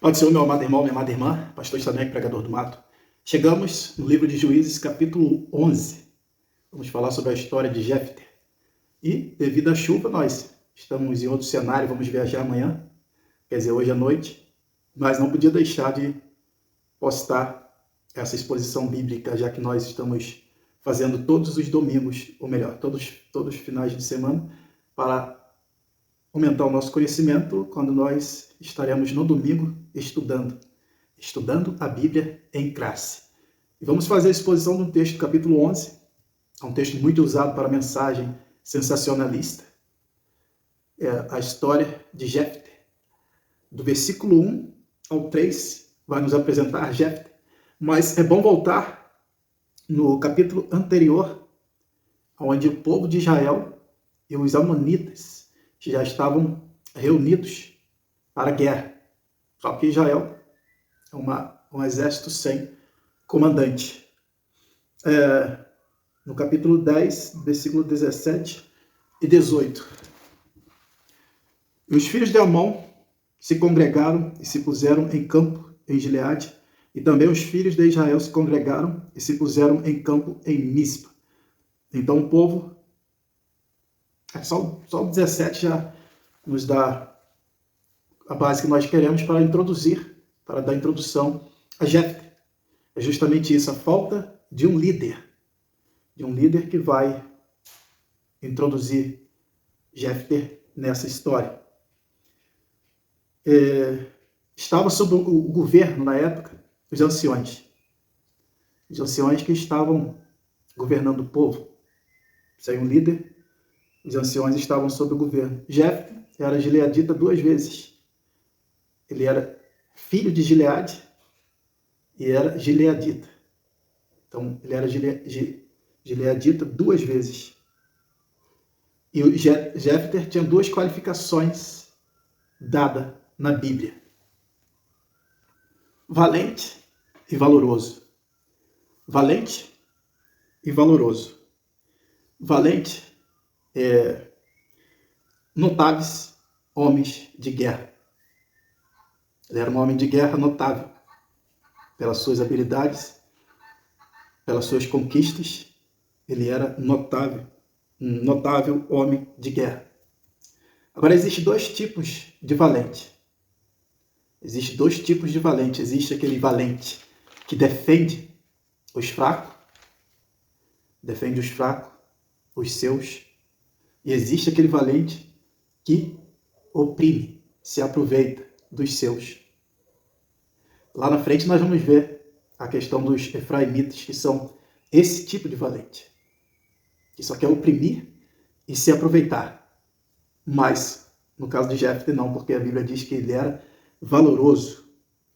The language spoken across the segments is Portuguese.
Pode ser o meu amado irmão, minha amada irmã, pastor Samek, pregador do mato. Chegamos no livro de Juízes, capítulo 11. Vamos falar sobre a história de Jefté. E, devido à chuva, nós estamos em outro cenário, vamos viajar amanhã, quer dizer, hoje à noite, mas não podia deixar de postar essa exposição bíblica, já que nós estamos fazendo todos os domingos, ou melhor, todos os finais de semana, para aumentar o nosso conhecimento quando nós estaremos no domingo estudando a Bíblia em classe. E vamos fazer a exposição de um texto do capítulo 11, é um texto muito usado para a mensagem sensacionalista, é a história de Jefté. Do versículo 1 ao 3 vai nos apresentar Jefté, mas é bom voltar no capítulo anterior, onde o povo de Israel e os amonitas já estavam reunidos para a guerra. Só que Israel é um exército sem comandante. No capítulo 10, versículo 17 e 18. E os filhos de Amon se congregaram e se puseram em campo em Gileade, e também os filhos de Israel se congregaram e se puseram em campo em Mispa. Então o povo, só o 17 já nos dá a base que nós queremos para dar introdução a Jefté. É justamente isso, a falta de um líder que vai introduzir Jefté nessa história. Estava sob o governo, na época, os anciões que estavam governando o povo. Sem um líder, os anciões estavam sob o governo. Jefté era gileadita 2 vezes. Ele era filho de Gileade e era gileadita. Então, ele era gileadita 2 vezes. E o Jefté tinha 2 qualificações dadas na Bíblia: valente e valoroso. Valente e valoroso. Valente é notáveis homens de guerra. Ele era um homem de guerra notável pelas suas habilidades, pelas suas conquistas. Ele era um notável homem de guerra. Agora, existem 2 tipos de valente. Existem 2 tipos de valente. Existe aquele valente que defende os fracos, os seus. E existe aquele valente que oprime, se aproveita dos seus. Lá na frente nós vamos ver a questão dos efraimitas, que são esse tipo de valente, que só quer oprimir e se aproveitar. Mas, no caso de Jefté, não, porque a Bíblia diz que ele era valoroso,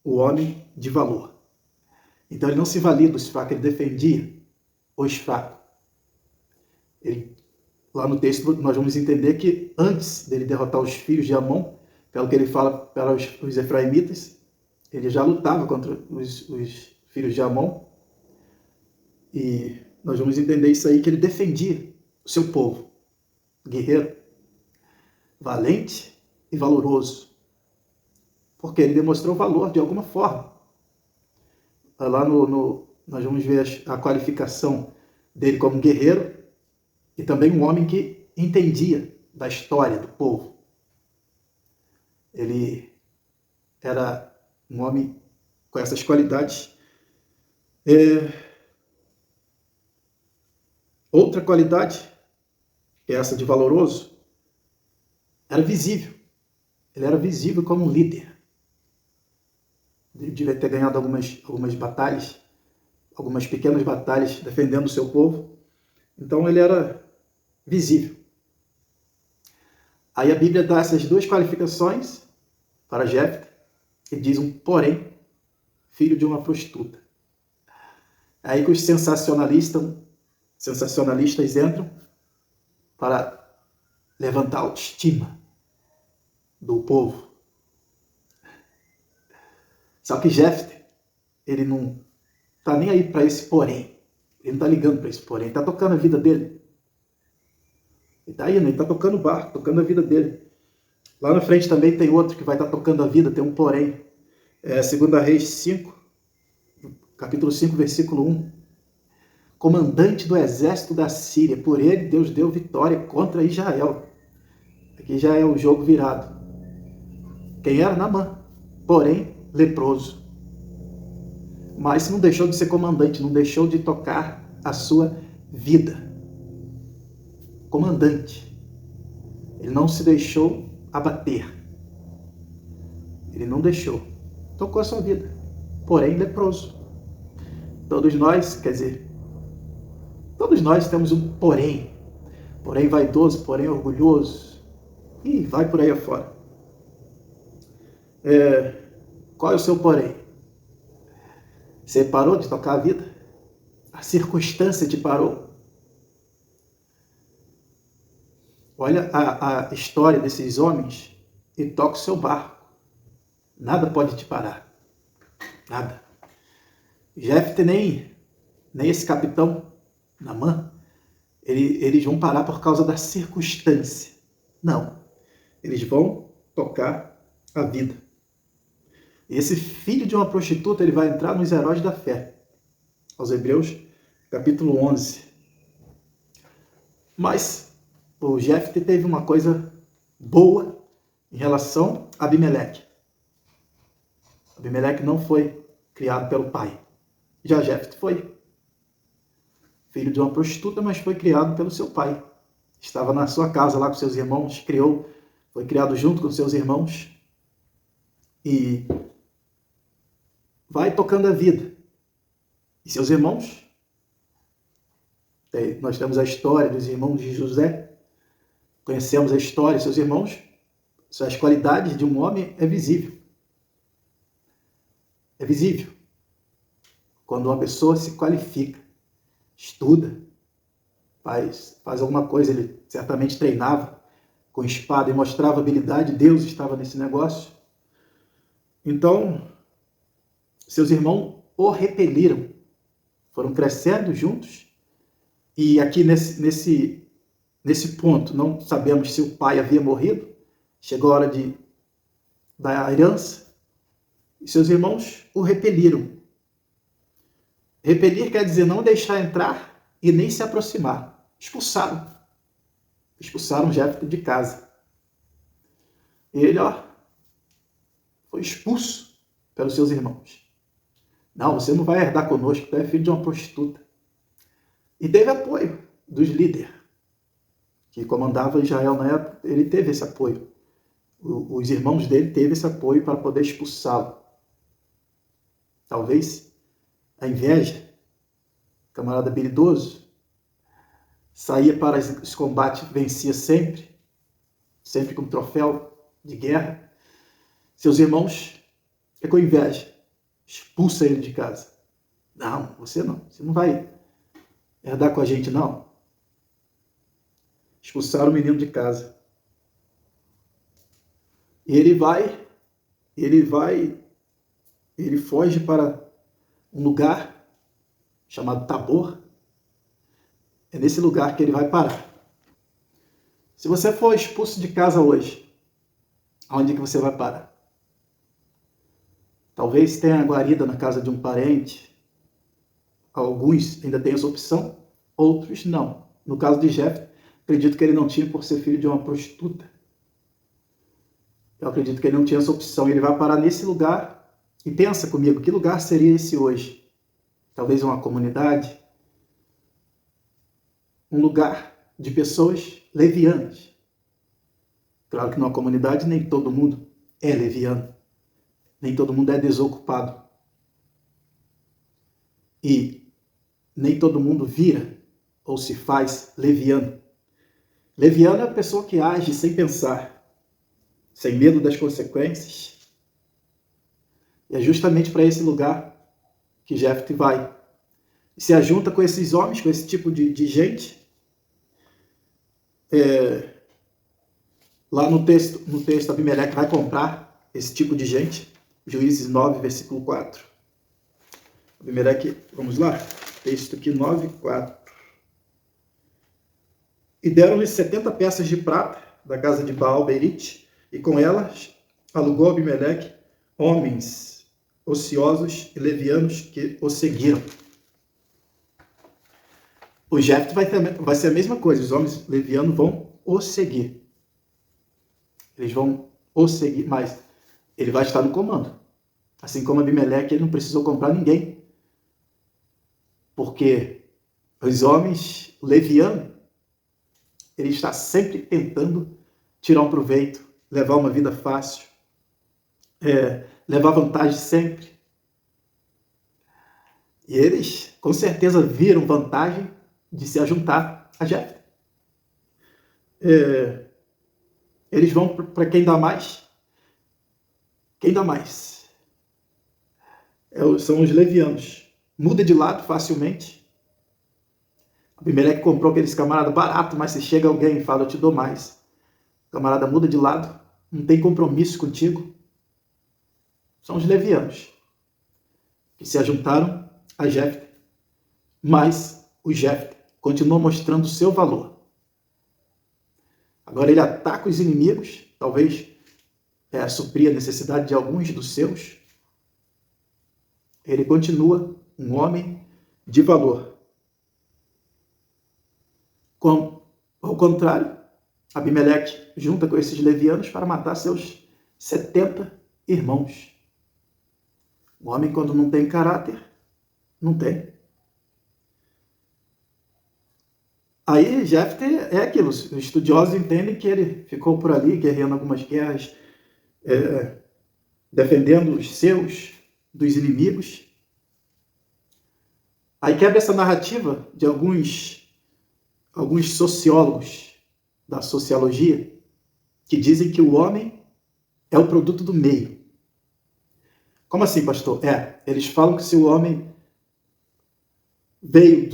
o homem de valor. Então ele não se valia dos fracos, ele defendia os fracos. Lá no texto nós vamos entender que antes dele derrotar os filhos de Amon, pelo que ele fala para os efraimitas, ele já lutava contra os filhos de Amon. E nós vamos entender isso aí, que ele defendia o seu povo. Guerreiro, valente e valoroso. Porque ele demonstrou valor de alguma forma. Lá nós vamos ver a qualificação dele como guerreiro e também um homem que entendia da história do povo. Ele era um homem com essas qualidades. Outra qualidade, essa de valoroso, era visível. Ele era visível como um líder. Ele devia ter ganhado algumas batalhas, algumas pequenas batalhas defendendo o seu povo. Então ele era visível. Aí a Bíblia dá essas 2 qualificações para Jefté e diz um porém, filho de uma prostituta. Aí que os sensacionalistas entram para levantar a autoestima do povo. Só que Jefté, ele não está nem aí para esse porém. Ele não está ligando para esse porém. Ele está tocando a vida dele. Ele está indo, ele está tocando o barco, tocando a vida dele. Lá na frente também tem outro que vai estar tocando a vida, tem um porém. 2 Reis 5, capítulo 5, versículo 1. Comandante do exército da Síria, por ele Deus deu vitória contra Israel. Aqui já é o jogo virado. Quem era? Naamã, porém leproso. Mas não deixou de ser comandante, não deixou de tocar a sua vida. Comandante. Ele não se deixou abater. Ele não deixou. Tocou a sua vida. Porém leproso. Todos nós, quer dizer, todos nós temos um porém. Porém vaidoso, porém orgulhoso. E vai por aí afora. Qual é o seu porém? Você parou de tocar a vida? A circunstância te parou? Olha a história desses homens e toca o seu barco. Nada pode te parar. Nada. Jefté nem esse capitão, Naamã, eles vão parar por causa da circunstância. Não. Eles vão tocar a vida. Esse filho de uma prostituta, ele vai entrar nos heróis da fé. Aos Hebreus, capítulo 11. Mas o Jefté teve uma coisa boa em relação a Abimeleque. Abimeleque não foi criado pelo pai. Já Jefté foi. Filho de uma prostituta, mas foi criado pelo seu pai. Estava na sua casa lá com seus irmãos, foi criado junto com seus irmãos. E vai tocando a vida. E seus irmãos, nós temos a história dos irmãos de José, conhecemos a história, seus irmãos, as qualidades de um homem é visível. É visível. Quando uma pessoa se qualifica, estuda, faz alguma coisa, ele certamente treinava com espada e mostrava habilidade, Deus estava nesse negócio. Então, seus irmãos o repeliram, foram crescendo juntos, e aqui nesse ponto, não sabemos se o pai havia morrido, chegou a hora da herança, e seus irmãos o repeliram. Repelir quer dizer não deixar entrar e nem se aproximar. Expulsaram Jefté de casa. Ele, foi expulso pelos seus irmãos. Não, você não vai herdar conosco, tu é filho de uma prostituta. E teve apoio dos líderes, que comandavam Israel na época, ele teve esse apoio. Os irmãos dele teve esse apoio para poder expulsá-lo. Talvez a inveja, camarada habilidoso, saía para os combates, vencia sempre com troféu de guerra. Seus irmãos, com inveja, expulsa ele de casa. Não, você não vai herdar com a gente, não. Expulsaram o menino de casa. E ele foge para um lugar chamado Tabor. É nesse lugar que ele vai parar. Se você for expulso de casa hoje, aonde que você vai parar? Talvez tenha guarida na casa de um parente. Alguns ainda têm essa opção, outros não. No caso de Jefté, acredito que ele não tinha por ser filho de uma prostituta. Eu acredito que ele não tinha essa opção. Ele vai parar nesse lugar. E pensa comigo, que lugar seria esse hoje? Talvez uma comunidade? Um lugar de pessoas levianas. Claro que numa comunidade nem todo mundo é leviano. Nem todo mundo é desocupado. E nem todo mundo vira ou se faz leviano. Leviano é a pessoa que age sem pensar, sem medo das consequências. E é justamente para esse lugar que Jefté vai. E se ajunta com esses homens, com esse tipo de gente. Lá no texto, Abimeleque vai comprar esse tipo de gente. Juízes 9, versículo 4. Abimeleque, vamos lá. Texto aqui 9, 4. E deram-lhe 70 peças de prata da casa de Baal-Berite, e com elas alugou Abimeleque homens ociosos e levianos que o seguiram. O Jefté vai ser a mesma coisa, os homens levianos vão o seguir. Eles vão o seguir, mas ele vai estar no comando. Assim como Abimeleque, ele não precisou comprar ninguém. Porque os homens levianos, ele está sempre tentando tirar um proveito, levar uma vida fácil, levar vantagem sempre. E eles, com certeza, viram vantagem de se ajuntar a Jefté. Eles vão para quem dá mais. Quem dá mais? São os levianos. Muda de lado facilmente. Abimeleque comprou aqueles camaradas barato, mas se chega alguém e fala, eu te dou mais. O camarada muda de lado, não tem compromisso contigo. São os levianos que se ajuntaram a Jefté. Mas o Jefté continua mostrando o seu valor. Agora ele ataca os inimigos, talvez suprir a necessidade de alguns dos seus. Ele continua um homem de valor. Ao contrário, Abimeleque junta com esses levianos para matar seus 70 irmãos. O homem, quando não tem caráter, não tem. Aí Jefté é aquilo, os estudiosos entendem que ele ficou por ali guerreando algumas guerras, defendendo os seus dos inimigos. Aí quebra essa narrativa de alguns sociólogos da sociologia que dizem que o homem é o produto do meio. Como assim, pastor? Eles falam que se o homem veio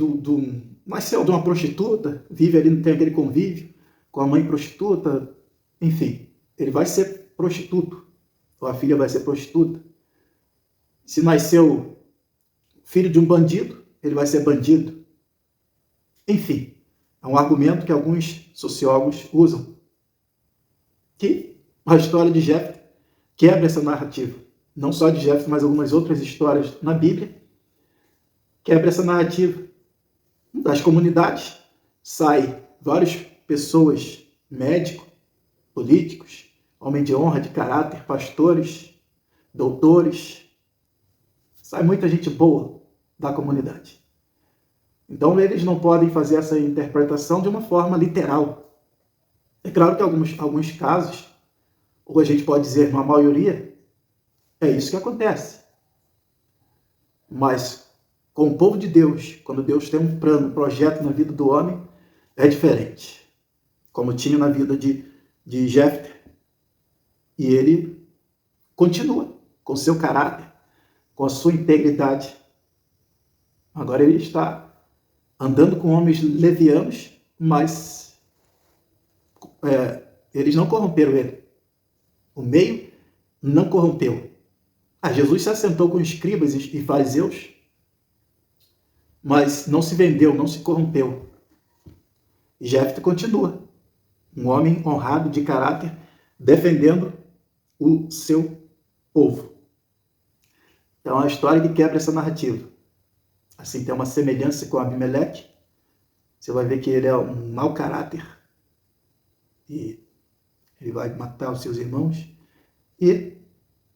nasceu de uma prostituta, vive ali, não tem aquele convívio com a mãe prostituta, enfim, ele vai ser prostituto, ou a filha vai ser prostituta. Se nasceu filho de um bandido, ele vai ser bandido. Enfim, é um argumento que alguns sociólogos usam. Que a história de Jefté quebra essa narrativa. Não só de Jefté, mas algumas outras histórias na Bíblia. Quebra essa narrativa. Das comunidades saem várias pessoas, médicos, políticos, homens de honra, de caráter, pastores, doutores. Sai muita gente boa da comunidade. Então, eles não podem fazer essa interpretação de uma forma literal. É claro que em alguns casos, ou a gente pode dizer, na maioria, é isso que acontece. Mas, com o povo de Deus, quando Deus tem um plano, um projeto na vida do homem, é diferente. Como tinha na vida de Jefté. E ele continua com seu caráter, com a sua integridade. Agora ele está andando com homens levianos, mas eles não corromperam ele. O meio não corrompeu. Jesus se assentou com escribas e fariseus, mas não se vendeu, não se corrompeu. E Jefté continua, um homem honrado de caráter, defendendo o seu povo. Então é uma história que quebra essa narrativa. Assim, tem uma semelhança com Abimeleque. Você vai ver que ele é um mau caráter. E ele vai matar os seus irmãos. E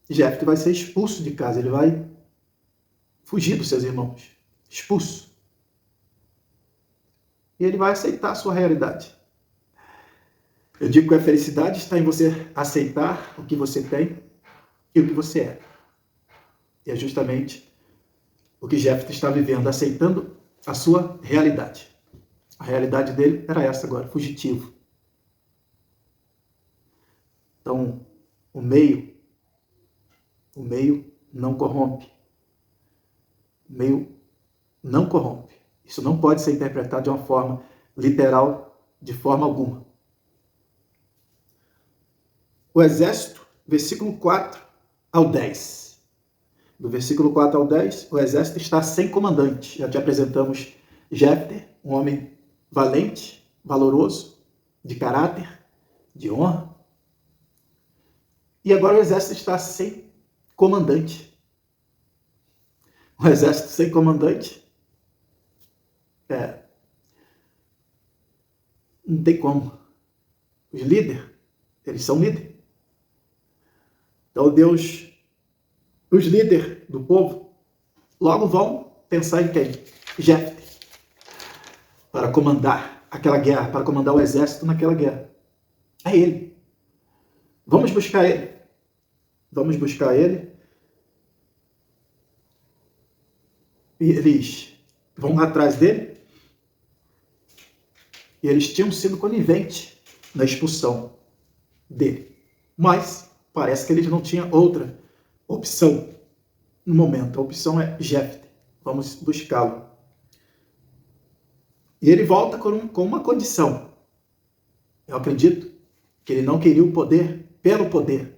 Jefté vai ser expulso de casa. Ele vai fugir dos seus irmãos. Expulso. E ele vai aceitar a sua realidade. Eu digo que a felicidade está em você aceitar o que você tem e o que você é. E é justamente o que Jefté está vivendo, aceitando a sua realidade. A realidade dele era essa agora, fugitivo. Então, o meio não corrompe. O meio não corrompe. Isso não pode ser interpretado de uma forma literal, de forma alguma. O exército, versículo 4 ao 10. Do versículo 4 ao 10, o exército está sem comandante. Já te apresentamos Jefté, um homem valente, valoroso, de caráter, de honra. E agora o exército está sem comandante. Um exército sem comandante, não tem como. Os líderes, eles são líderes. Então Deus, os líderes do povo, logo vão pensar em quem? Jefté, para comandar aquela guerra, para comandar o exército naquela guerra. É ele. Vamos buscar ele. Vamos buscar ele. E eles vão atrás dele. E eles tinham sido coniventes na expulsão dele. Mas parece que eles não tinham outra opção no momento. A opção é Jefté. Vamos buscá-lo. E ele volta com uma condição. Eu acredito que ele não queria o poder pelo poder.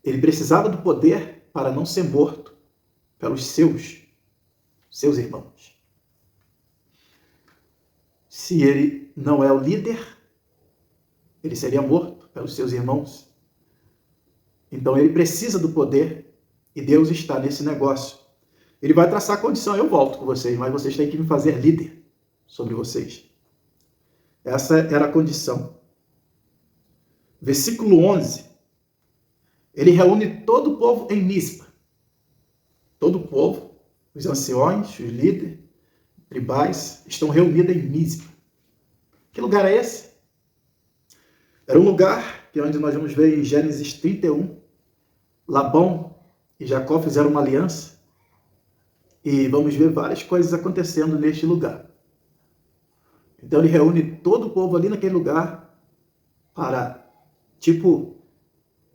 Ele precisava do poder para não ser morto pelos seus irmãos. Se ele não é o líder, ele seria morto pelos seus irmãos. Então ele precisa do poder e Deus está nesse negócio. Ele vai traçar a condição, eu volto com vocês, mas vocês têm que me fazer líder sobre vocês. Essa era a condição. Versículo 11. Ele reúne todo o povo em Mispa. Todo o povo, os anciões, os líderes, tribais, estão reunidos em Mispa. Que lugar é esse? Era um lugar que é onde nós vamos ver em Gênesis 31. Labão e Jacó fizeram uma aliança. E vamos ver várias coisas acontecendo neste lugar. Então ele reúne todo o povo ali naquele lugar para,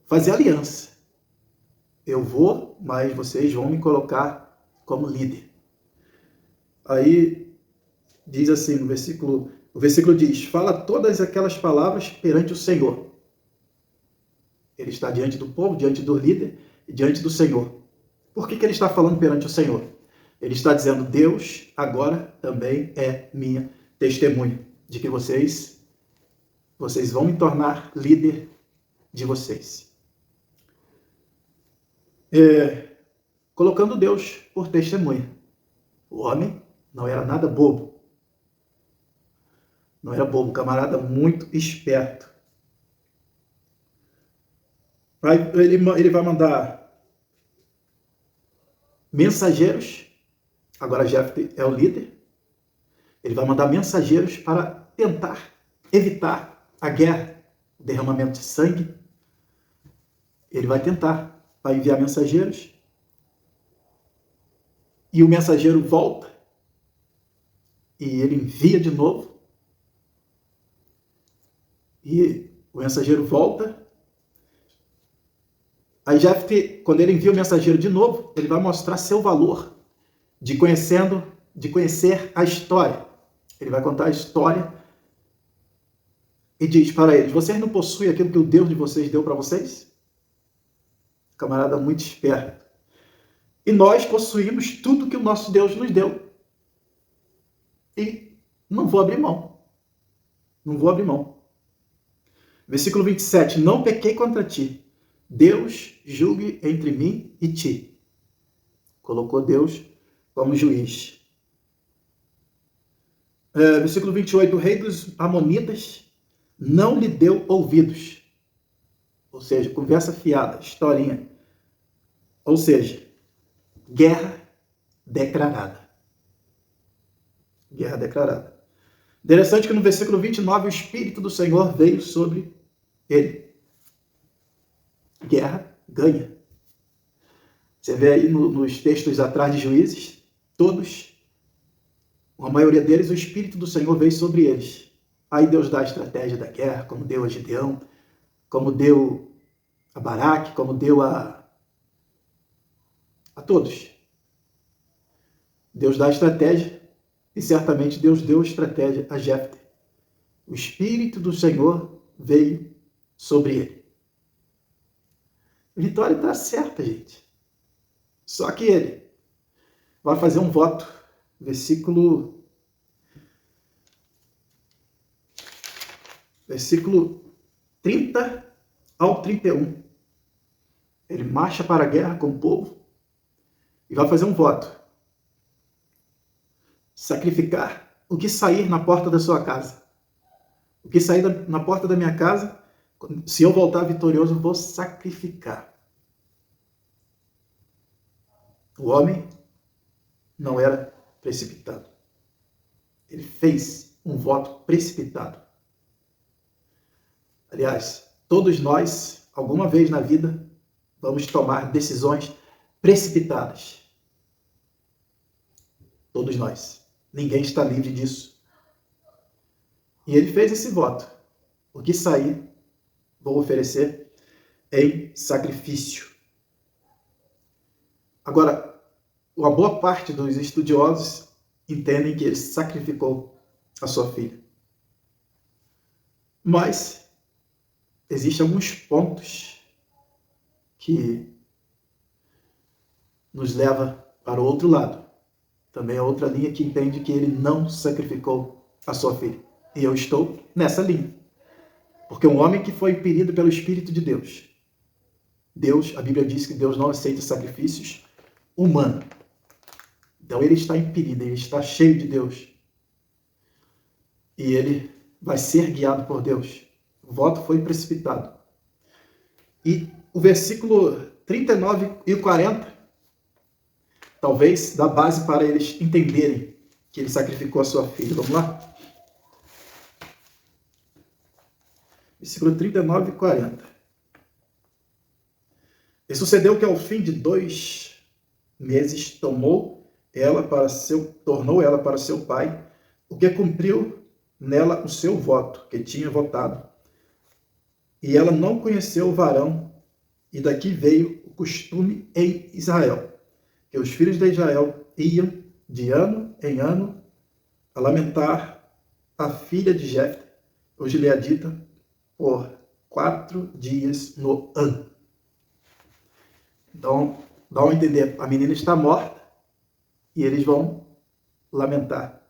fazer aliança. Eu vou, mas vocês vão me colocar como líder. Aí diz assim no versículo, o versículo diz: fala todas aquelas palavras perante o Senhor. Ele está diante do povo, diante do líder e diante do Senhor. Por que ele está falando perante o Senhor? Ele está dizendo: Deus agora também é minha testemunha de que vocês vão me tornar líder de vocês. Colocando Deus por testemunha. O homem não era nada bobo. Não era bobo, camarada muito esperto. Ele vai mandar mensageiros. Agora Jefté é o líder. Ele vai mandar mensageiros para tentar evitar a guerra, o derramamento de sangue. Ele vai enviar mensageiros. E o mensageiro volta. E ele envia de novo. E o mensageiro volta. Aí Jefté, quando ele envia o mensageiro de novo, ele vai mostrar seu valor de conhecer a história. Ele vai contar a história e diz para eles: vocês não possuem aquilo que o Deus de vocês deu para vocês? Camarada muito esperto. E nós possuímos tudo que o nosso Deus nos deu. E não vou abrir mão. Não vou abrir mão. Versículo 27. Não pequei contra ti. Deus julgue entre mim e ti. Colocou Deus como juiz. Versículo 28. O rei dos Amonitas não lhe deu ouvidos. Ou seja, conversa fiada, historinha. Ou seja, guerra declarada. Guerra declarada. Interessante que no versículo 29 o Espírito do Senhor veio sobre ele. Guerra ganha. Você vê aí nos textos atrás de Juízes, todos, a maioria deles, o Espírito do Senhor veio sobre eles. Aí Deus dá a estratégia da guerra, como deu a Gideão, como deu a Baraque, como deu a todos. Deus dá a estratégia e certamente Deus deu a estratégia a Jefté. O Espírito do Senhor veio sobre ele. A vitória está certa, gente. Só que ele vai fazer um voto. Versículo 30 ao 31. Ele marcha para a guerra com o povo. e vai fazer um voto. Sacrificar o que sair na porta da sua casa. O que sair na porta da minha casa, se eu voltar vitorioso, eu vou sacrificar. O homem não era precipitado. Ele fez um voto precipitado. Aliás, todos nós, alguma vez na vida, vamos tomar decisões precipitadas. Todos nós. Ninguém está livre disso. E ele fez esse voto. O que sair, vou oferecer em sacrifício. Agora, uma boa parte dos estudiosos entendem que ele sacrificou a sua filha. Mas existem alguns pontos que nos leva para o outro lado. Também a outra linha que entende que ele não sacrificou a sua filha. E eu estou nessa linha. Porque um homem que foi impelido pelo Espírito de Deus. A Bíblia diz que Deus não aceita sacrifícios humanos. Então ele está impelido, ele está cheio de Deus. E ele vai ser guiado por Deus. O voto foi precipitado. E o versículo 39 e 40, talvez dá base para eles entenderem que ele sacrificou a sua filha. Vamos lá? Versículo 39 e 40. E sucedeu que ao fim de 2 meses tornou ela para seu pai, o que cumpriu nela o seu voto, que tinha votado. E ela não conheceu o varão, e daqui veio o costume em Israel, que os filhos de Israel iam de ano em ano a lamentar a filha de Jefté, o gileadita, por 4 dias no ano. Então, dá a entender, a menina está morta e eles vão lamentar.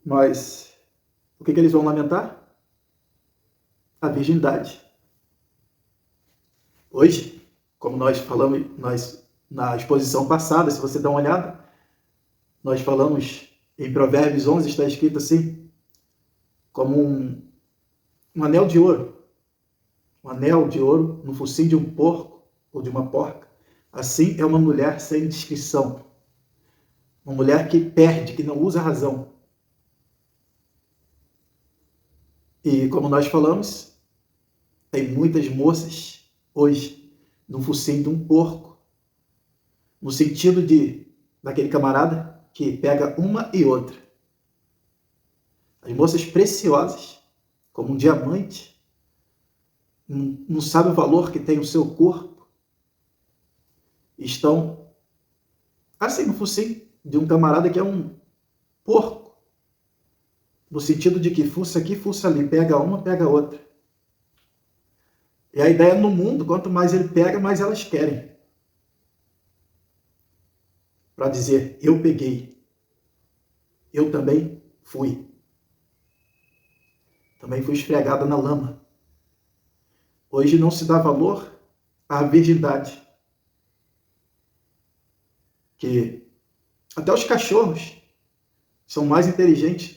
Mas o que eles vão lamentar? A virgindade. Hoje, como nós falamos na exposição passada, se você dá uma olhada, nós falamos em Provérbios 11, está escrito assim, como um anel de ouro. Um anel de ouro no focinho de um porco ou de uma porca. Assim é uma mulher sem discrição. Uma mulher que perde, que não usa a razão. E como nós falamos, tem muitas moças hoje no focinho de um porco. No sentido daquele camarada que pega uma e outra. As moças preciosas, como um diamante, não sabe o valor que tem o seu corpo, estão assim no focinho de um camarada que é um porco. No sentido de que fuça aqui, fuça ali, pega uma, pega outra. E a ideia no mundo, quanto mais ele pega, mais elas querem. Para dizer, eu peguei. Eu também fui. Também fui esfregada na lama. Hoje não se dá valor à virgindade. Que até os cachorros são mais inteligentes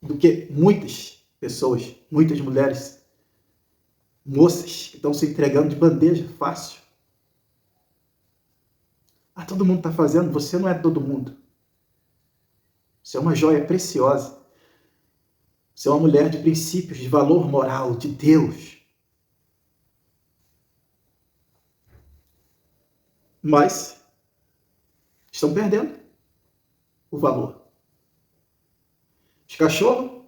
do que muitas pessoas, muitas mulheres, moças que estão se entregando de bandeja fácil. Ah, todo mundo está fazendo, você não é todo mundo. Você é uma joia preciosa. Você é uma mulher de princípios, de valor moral, de Deus. Mas estão perdendo o valor. Os cachorros,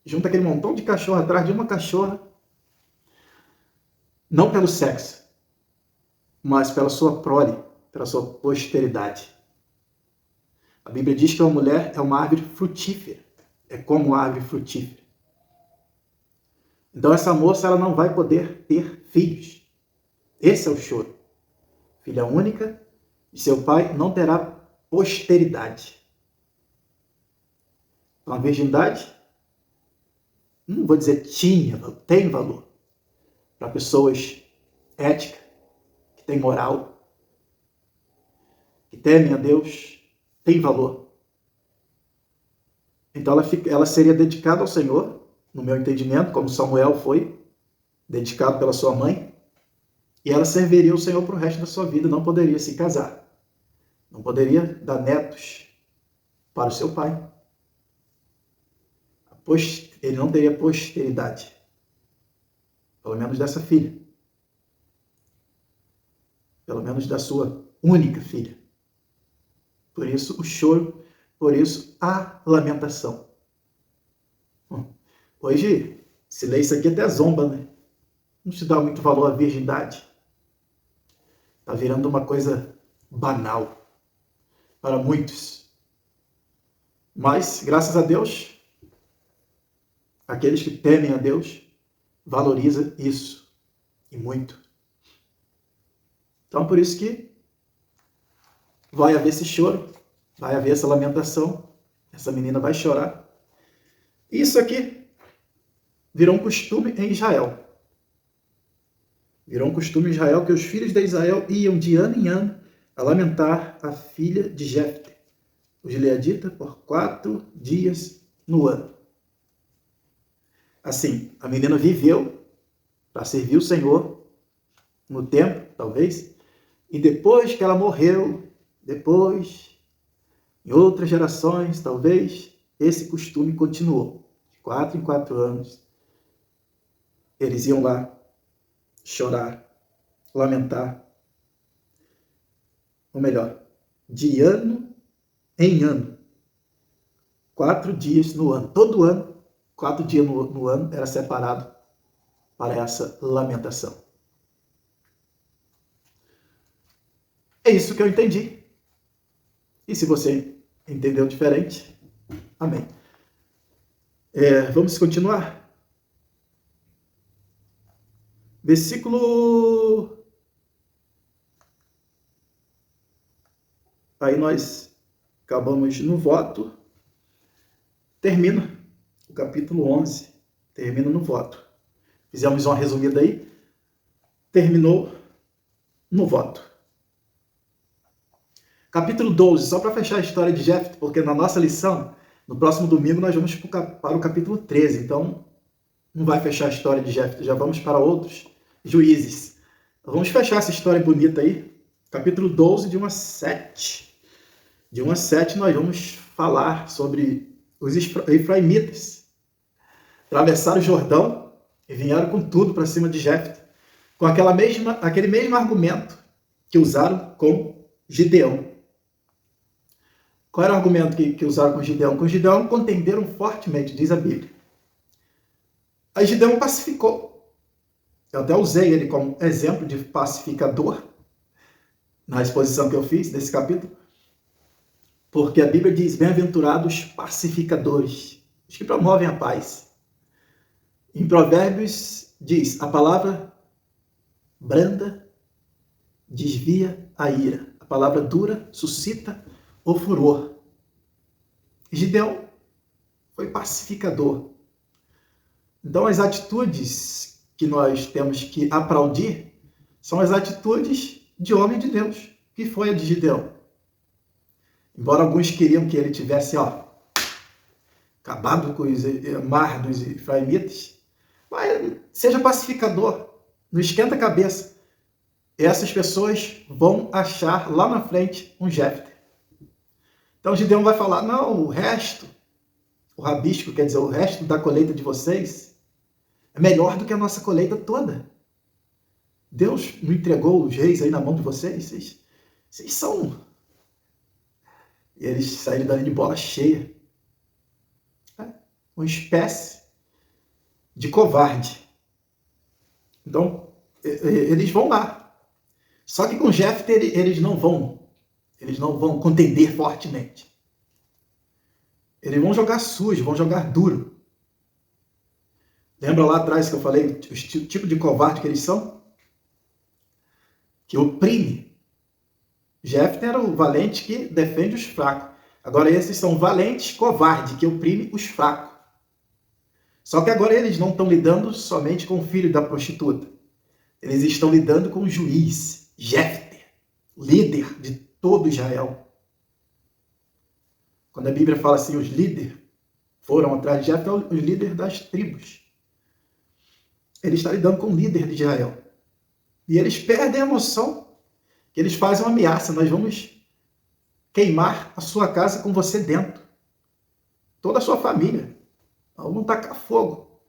junta aquele montão de cachorro atrás de uma cachorra, não pelo sexo, mas pela sua prole, pela sua posteridade. A Bíblia diz que a mulher é uma árvore frutífera, é como uma árvore frutífera. Então essa moça ela não vai poder ter filhos. Esse é o choro. Filha única, e seu pai não terá posteridade. Então a virgindade, não vou dizer tem valor para pessoas éticas, que têm moral, temem a Deus têm valor. Então ela seria dedicada ao Senhor, no meu entendimento, como Samuel foi dedicado pela sua mãe, e ela serviria o Senhor para o resto da sua vida, não poderia se casar, não poderia dar netos para o seu pai. Ele não teria posteridade, pelo menos dessa filha, pelo menos da sua única filha. Por isso o choro, por isso a lamentação. Hoje, se lê isso aqui até zomba, né? Não se dá muito valor à virgindade. Está virando uma coisa banal para muitos. Mas, graças a Deus, aqueles que temem a Deus valorizam isso, e muito. Então, por isso que vai haver esse choro, vai haver essa lamentação, essa menina vai chorar. Isso aqui virou um costume em Israel. Virou um costume em Israel que os filhos de Israel iam de ano em ano a lamentar a filha de Jefté, o gileadita, por 4 dias no ano. Assim, a menina viveu para servir o Senhor no templo, talvez, e depois que ela morreu, depois, em outras gerações, talvez, esse costume continuou. De 4 em 4 anos, eles iam lá chorar, lamentar. Ou melhor, de ano em ano. 4 dias no ano. Todo ano, 4 dias no ano era separado para essa lamentação. É isso que eu entendi. E se você entendeu diferente, amém. Vamos continuar? Versículo... Aí nós acabamos no voto. Termina o capítulo 11. Termina no voto. Fizemos uma resumida aí. Terminou no voto. Capítulo 12, só para fechar a história de Jefté, porque na nossa lição, no próximo domingo, nós vamos para o capítulo 13. Então, não vai fechar a história de Jefté, já vamos para outros juízes. Vamos fechar essa história bonita aí. Capítulo 12, de 1 a 7. De 1 a 7, nós vamos falar sobre os efraimitas. Atravessaram o Jordão e vieram com tudo para cima de Jefté, com aquele mesmo argumento que usaram com Gideão. Qual era o argumento que usaram com Gideão? Com Gideão contenderam fortemente, diz a Bíblia. Aí Gideão pacificou. Eu até usei ele como exemplo de pacificador na exposição que eu fiz desse capítulo, porque a Bíblia diz: bem-aventurados pacificadores, os que promovem a paz. Em Provérbios diz: a palavra branda desvia a ira, a palavra dura suscita o furor. Gideão foi pacificador. Então as atitudes que nós temos que aplaudir são as atitudes de homem de Deus, que foi a de Gideão. Embora alguns queriam que ele tivesse acabado com os mar dos efraimitas, mas seja pacificador, não esquenta a cabeça. Essas pessoas vão achar lá na frente um Jefté. Então Gideão vai falar: não, o resto, o rabisco, quer dizer, o resto da colheita de vocês é melhor do que a nossa colheita toda. Deus não entregou os reis aí na mão de vocês? Vocês são... E eles saíram dali de bola cheia. Uma espécie de covarde. Então, eles vão lá. Só que com Jefté eles não vão contender fortemente. Eles vão jogar sujo, vão jogar duro. Lembra lá atrás que eu falei o tipo de covarde que eles são? Que oprime. Jefté era o valente que defende os fracos. Agora esses são valentes covardes que oprimem os fracos. Só que agora eles não estão lidando somente com o filho da prostituta. Eles estão lidando com o juiz, Jefté, líder de todo Israel. Quando a Bíblia fala assim, os líderes foram atrás de Jefté, os líderes das tribos. Ele está lidando com o líder de Israel. E eles perdem a noção que eles fazem uma ameaça. Nós vamos queimar a sua casa com você dentro. Toda a sua família. Vamos tacar fogo.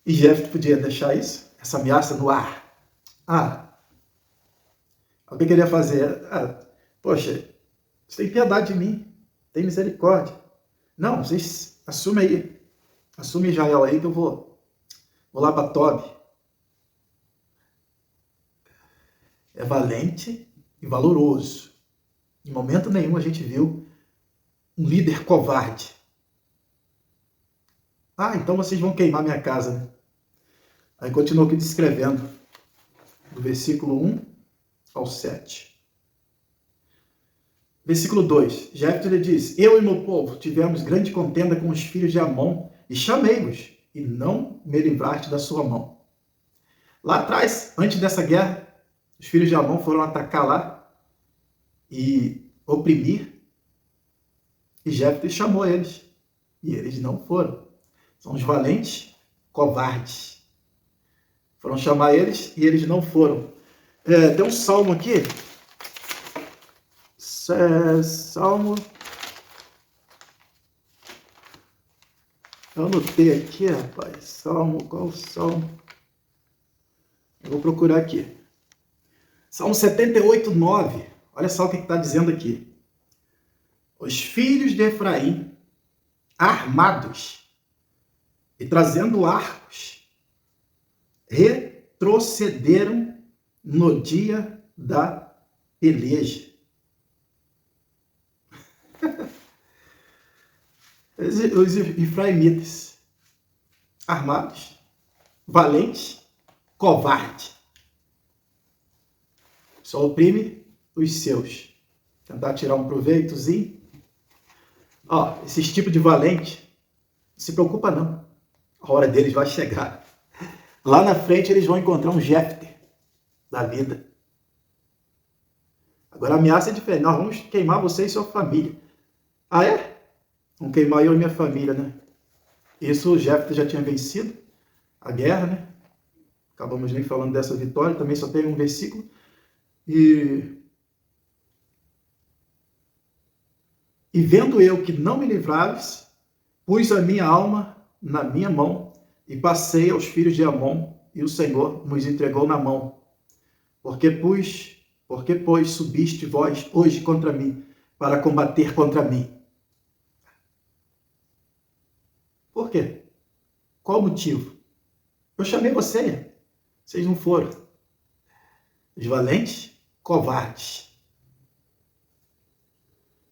E Jefté podia deixar isso, essa ameaça no ar. O que queria fazer? Poxa, você tem piedade de mim. Tem misericórdia. Não, vocês assumem aí. Assume Israel aí que eu vou lá para Tobi. É valente e valoroso. Em momento nenhum a gente viu um líder covarde. Então vocês vão queimar minha casa, né? Aí continua aqui descrevendo, do versículo 1 ao 7. Versículo 2. Jefté lhe diz: eu e meu povo tivemos grande contenda com os filhos de Amon, e chamei-vos, e não me livraste da sua mão. Lá atrás, antes dessa guerra, os filhos de Amon foram atacar lá e oprimir, e Jefté chamou eles, e eles não foram. São os valentes covardes. Foram chamar eles e eles não foram. Tem um salmo aqui. Salmo. Eu anotei aqui, rapaz. Salmo, qual salmo? Eu vou procurar aqui. Salmo 78, 9. Olha só o que está dizendo aqui. Os filhos de Efraim, armados e trazendo arcos, retrocederam no dia da peleja. Os efraimitas, armados, valentes, covardes, só oprime os seus. Tentar tirar um proveitozinho. Esses tipos de valente, não se preocupa não. A hora deles vai chegar. Lá na frente eles vão encontrar um Jefté da vida. Agora a ameaça é diferente. Nós vamos queimar você e sua família. É? Vamos queimar eu e minha família, né? Isso o Jefté já tinha vencido a guerra, né? Acabamos nem falando dessa vitória, também só tem um versículo. E vendo eu que não me livrares, pus a minha alma na minha mão e passei aos filhos de Amon, e o Senhor nos entregou na mão. Porque, pois, subiste vós hoje contra mim, para combater contra mim? Por quê? Qual o motivo? Eu chamei vocês não foram. Os valentes, covardes.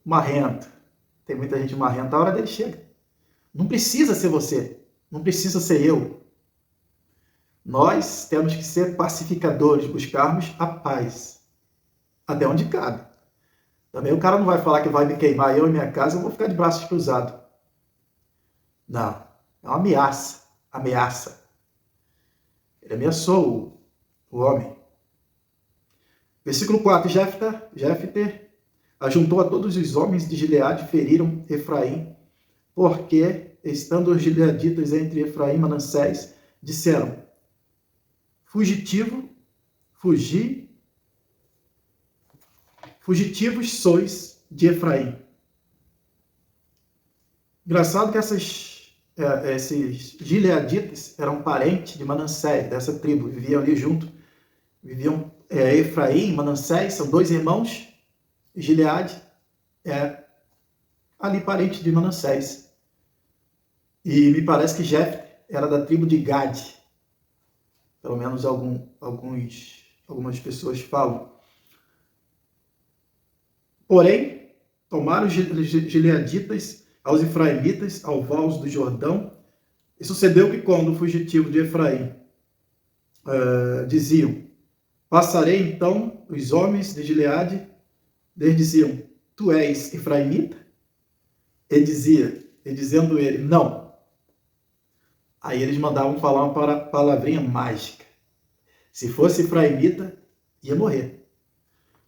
Marrento. Tem muita gente marrenta, a hora dele chega. Não precisa ser você, não precisa ser eu. Nós temos que ser pacificadores, buscarmos a paz. Até onde cabe. Também o cara não vai falar que vai me queimar eu e minha casa, eu vou ficar de braços cruzados. Não, é uma ameaça. Ameaça. Ele ameaçou o homem. Versículo 4. Jefté ajuntou a todos os homens de Gileade e feriram Efraim, porque, estando os gileaditas entre Efraim e Manassés, disseram: fugitivos sois de Efraim. Engraçado que esses gileaditas eram parentes de Manassés, dessa tribo, viviam ali junto. Efraim e Manassés, são dois irmãos. Gileade é ali parente de Manassés. E me parece que Jefté era da tribo de Gade. Pelo menos algumas pessoas falam. Porém, tomaram os gileaditas aos efraimitas ao vales do Jordão. E sucedeu que quando o fugitivo de Efraim diziam: passarei então os homens de Gileade, eles diziam: tu és efraimita? Dizendo ele: não. Aí eles mandavam falar uma palavrinha mágica. Se fosse efraimita, ia morrer.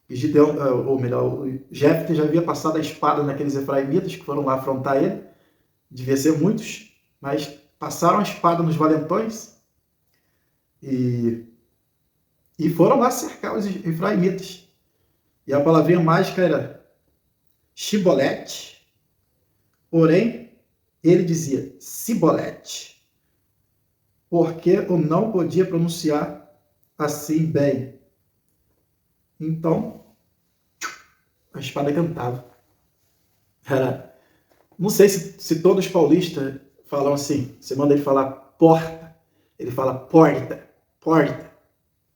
E Gideão, ou melhor, o Jefté já havia passado a espada naqueles efraimitas que foram lá afrontar ele. Devia ser muitos, mas passaram a espada nos valentões e foram lá cercar os efraimitas. E a palavrinha mágica era Shibolete, porém ele dizia Sibolete, porque eu não podia pronunciar assim bem. Então, a espada cantava. Não sei se todos os paulistas falam assim. Você manda ele falar porta, ele fala porta, porta,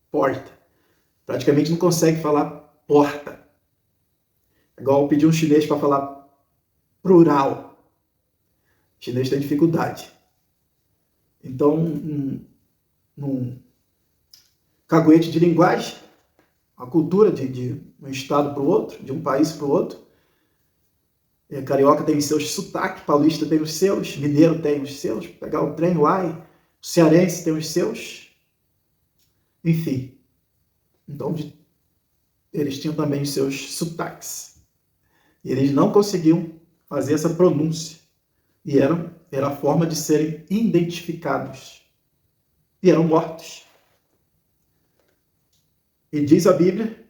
porta. Praticamente não consegue falar porta. Igual pedir um chinês para falar plural. O chinês tem dificuldade. Então, num caguete de linguagem, a cultura de um estado para o outro, de um país para o outro. Carioca tem os seus sotaques, paulista tem os seus, mineiro tem os seus, pegar o trem, uai, o cearense tem os seus. Enfim. Então, eles tinham também os seus sotaques. E eles não conseguiam fazer essa pronúncia. E era a forma de serem identificados. E eram mortos. E diz a Bíblia,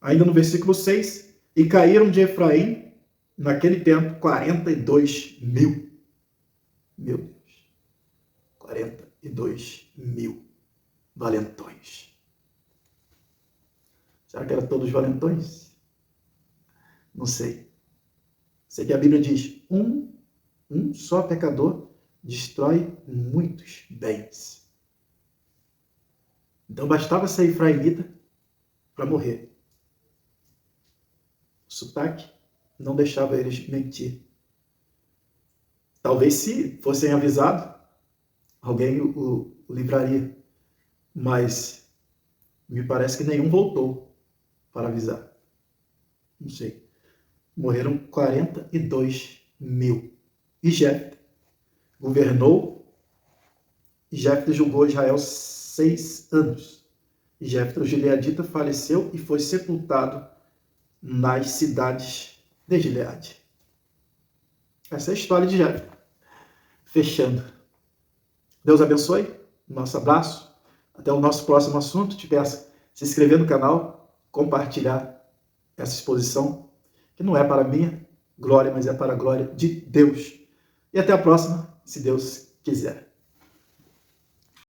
ainda no versículo 6, e caíram de Efraim, naquele tempo, 42 mil. Meu Deus. 42 mil valentões. Será que eram todos valentões? Não sei. Sei que a Bíblia diz, um só pecador destrói muitos bens. Então bastava ser efraimita para morrer. O sotaque não deixava eles mentir. Talvez se fossem avisados, alguém o livraria. Mas me parece que nenhum voltou para avisar. Não sei. Morreram 42 mil. E Jefté governou, e Jefté julgou Israel 6 anos. E Jefté, o gileadita, faleceu e foi sepultado nas cidades de Gileade. Essa é a história de Jefté. Fechando. Deus abençoe. Nosso abraço. Até o nosso próximo assunto. Te peço se inscrever no canal, compartilhar essa exposição, que não é para minha glória, mas é para a glória de Deus. E até a próxima, se Deus quiser.